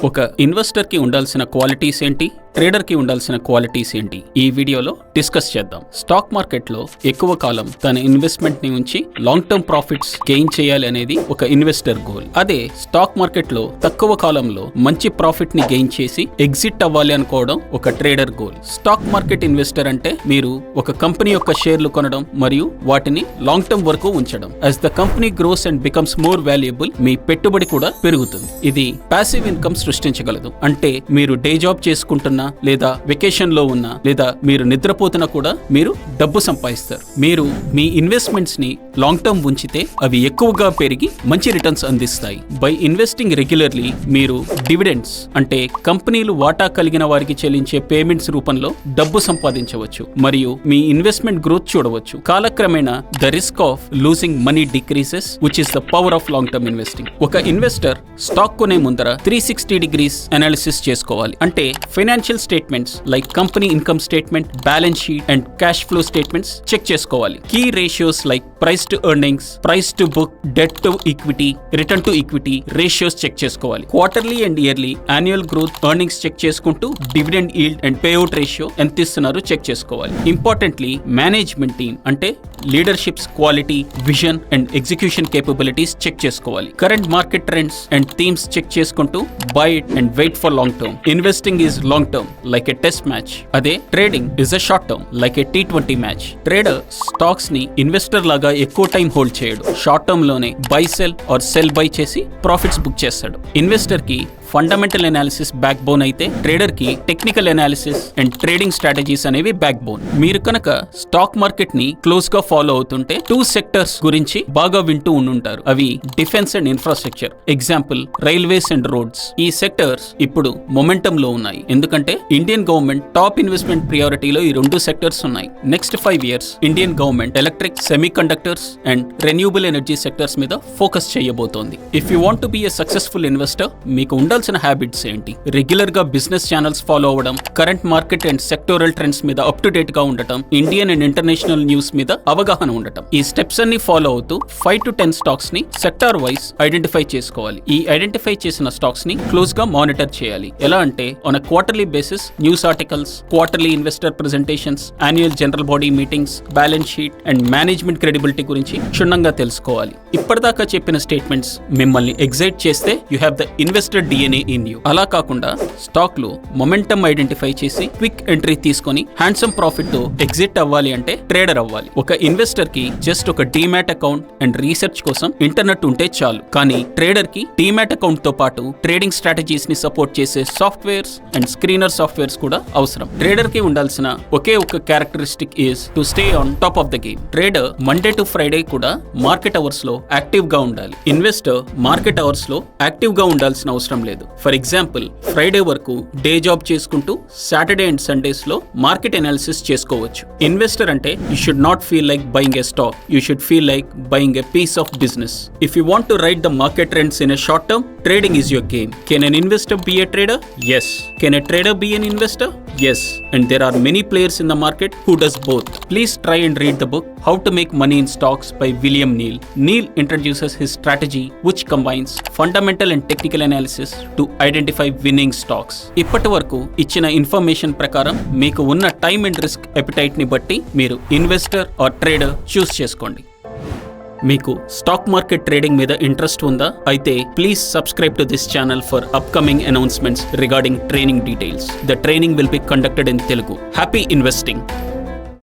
ఒక ఇన్వెస్టర్ కి ఉండాల్సిన క్వాలిటీస్ ఏంటి, ట్రేడర్ కి ఉండాల్సిన క్వాలిటీస్ ఏంటి, ఈ వీడియోలో డిస్కస్ చేద్దాం. స్టాక్ మార్కెట్ లో ఎక్కువ కాలం తన ఇన్వెస్ట్మెంట్ ని ఉంచి లాంగ్ టర్మ్ ప్రాఫిట్స్ గెయిన్ చేయాలి అనేది ఒక ఇన్వెస్టర్ గోల్. అదే స్టాక్ మార్కెట్ లో తక్కువ కాలంలో మంచి ప్రాఫిట్ ని గెయిన్ చేసి ఎగ్జిట్ అవ్వాలి అనుకోవడం ఒక trader goal. Stock market investor అంటే మీరు ఒక కంపెనీ యొక్క షేర్లు కొనడం మరియు వాటిని లాంగ్ టర్మ్ వరకు ఉంచడం. As the company grows and becomes more valuable, మీ పెట్టుబడి కూడా పెరుగుతుంది. ఇది పాసివ్ ఇన్కమ్ సృష్టించగలదు. అంటే మీరు డే జాబ్ చేసుకుంటున్న లేదా వెకేషన్ లో ఉన్నా లేదా మీరు నిద్రపోతున్నా కూడా మీరు డబ్బు సంపాదిస్తారు. మీరు మీ ఇన్వెస్ట్మెంట్స్ ని లాంగ్ టర్మ్ ఉంచితే అవి ఎక్కువగా పెరిగి మంచి రిటర్న్స్ అందిస్తాయి. బై ఇన్వెస్టింగ్ రెగ్యులర్లీ మీరు డివిడెండ్స్ అంటే కంపెనీలు వాటా కలిగిన వారికి చెల్లించే పేమెంట్స్ రూపంలో డబ్బు సంపాదించవచ్చు మరియు మీ ఇన్వెస్ట్మెంట్ గ్రోత్ చూడవచ్చు. కాలక్రమేణా the risk of losing money decreases, which is the power of long term investing. ఒక ఇన్వెస్టర్ స్టాక్ కొనే ముందర 360 degrees అనాలిసిస్ చేసుకోవాలి. అంటే financial statements like company income statement, balance sheet and cash flow statements check చేసుకోవాలి. Key ratios like price to earnings, price to book, debt to equity, return to equity ratios check చేసుకోవాలి. Quarterly and yearly annual growth, earnings check చేసుకుంటూ dividend yield and payout ratio ఎంత ఇస్తున్నారో check చేసుకోవాలి. Importantly management team అంటే leadership's quality, vision and execution capabilities check చేసుకోవాలి. Current market trends and themes check చేసుకుంటూ buy it and wait for long term. Investing is long term like a test match. అదే trading is a short term like a T20 match. Trader stocks ని investor లాగా ఎక్కువ time hold చేయడు. Short term లోనే buy sell or sell buy చేసి profits book చేస్తాడు. Investor కి fundamental analysis back bone అయితే ట్రేడర్ కి technical analysis and trading strategies అనేవి బ్యాక్ బోన్. మీరు కనుక స్టాక్ మార్కెట్ ని క్లోజ్ గా ఫాలో అవుతుంటే 2 సెక్టర్స్ గురించి బాగా వింటూ ఉండుంటారు. అవి defence and infrastructure. Example railways and roads. ఈ సెక్టర్స్ ఇప్పుడు మొమెంటమ్ లో ఉన్నాయి ఎందుకంటే ఇండియన్ గవర్నమెంట్ టాప్ ఇన్వెస్ట్మెంట్ ప్రియారిటీలో ఈ 2 సెక్టర్స్ ఉన్నాయి. Next 5 years Indian government electric, semi conductors and renewable energy sectors మీద ఫోకస్ చేయబోతోంది. If you want to be a successful investor, మీకు ఉండాల్సిన హ్యాబిట్స్ ఏంటి? రెగ్యులర్ గా బిజినెస్ ఛానల్స్ ఫాలో అవ్వడం, current market and sectoral trends మీద up to date గా ఉండటం, ఇండియన్ అండ్ ఇంటర్నేషనల్ న్యూస్ మీద అవగాహన ఉండటం. ఈ స్టెప్స్ అన్ని ఫాలో అవుతూ 5 to 10 స్టాక్స్ ని సెక్టార్ వైస్ ఐడెంటిఫై చేసుకోవాలి. ఈ ఐడెంటిఫై చేసిన స్టాక్స్ ని క్లోజ్ గా మానిటర్ చేయాలి. ఎలా అంటే on a quarterly basis news articles, quarterly investor presentations, annual general body meetings, balance sheet and management credibility గురించి క్షుణ్ణంగా తెలుసుకోవాలి. ఇప్పటిదాకా చెప్పిన స్టేట్మెంట్స్ మిమ్మల్ని ఎగ్జైట్ చేస్తే you have the investor DNA in you. అలా కాకుండా స్టాక్ లో మొమెంటమ్ ఐడెంటిఫై చేసి క్విక్ ఎంట్రీ తీసుకొని హ్యాండ్సమ్ ప్రాఫిట్ తో ఎగ్జిట్ అవ్వాలి అంటే ట్రేడర్ అవ్వాలి. ఒక ఇన్వెస్టర్ కి జస్ట్ ఒక డీమ్యాట్ అకౌంట్ అండ్ రీసెర్చ్ కోసం ఇంటర్నెట్ ఉంటే చాలు. కానీ ట్రేడర్ కి డీమ్యాట్ అకౌంట్ తో పాటు ట్రేడింగ్ స్ట్రాటజీస్ ని సపోర్ట్ చేసే సాఫ్ట్వేర్స్ అండ్ స్క్రీనర్ సాఫ్ట్వేర్స్ కూడా అవసరం. ట్రేడర్ కి ఉండాల్సిన ఒకే ఒక characteristic is to stay on top of the game. Trader Monday to Friday కూడా మార్కెట్ అవర్స్ లో యాక్టివ్ గా ఉండాలి. ఇన్వెస్టర్ మార్కెట్ అవర్స్ లో యాక్టివ్ గా ఉండాల్సిన అవసరం లేదు. ఫర్ ఎగ్జాంపుల్ ఫ్రైడే వరకు డే జాబ్ చేసుకుంటూ సాటర్డే అండ్ సండేస్ లో మార్కెట్ అనాలిసిస్ చేసుకోవచ్చు. ఇన్వెస్టర్ అంటే you should not feel like buying a stock, you should feel like buying a piece of business. If you want to ride the market trends in a short term, trading is your game. Can an investor be a trader? Yes. Can a trader be an investor? Yes. And there are many players in the market who does both. Please try and read the book How to Make Money in Stocks by William Neal. Neal introduces his strategy which combines fundamental and technical analysis to identify winning stocks. ఇప్పటి వరకు ఇచ్చిన information ప్రకారం మీకు ఉన్న time and risk appetite ని బట్టి మీరు investor are trader చూస్ చేసుకోండి. మీకు స్టాక్ మార్కెట్ ట్రేడింగ్ మీద ఇంట్రెస్ట్ ఉందా? అయితే please subscribe to this channel for upcoming announcements regarding training details. The training will be conducted in Telugu. Happy investing.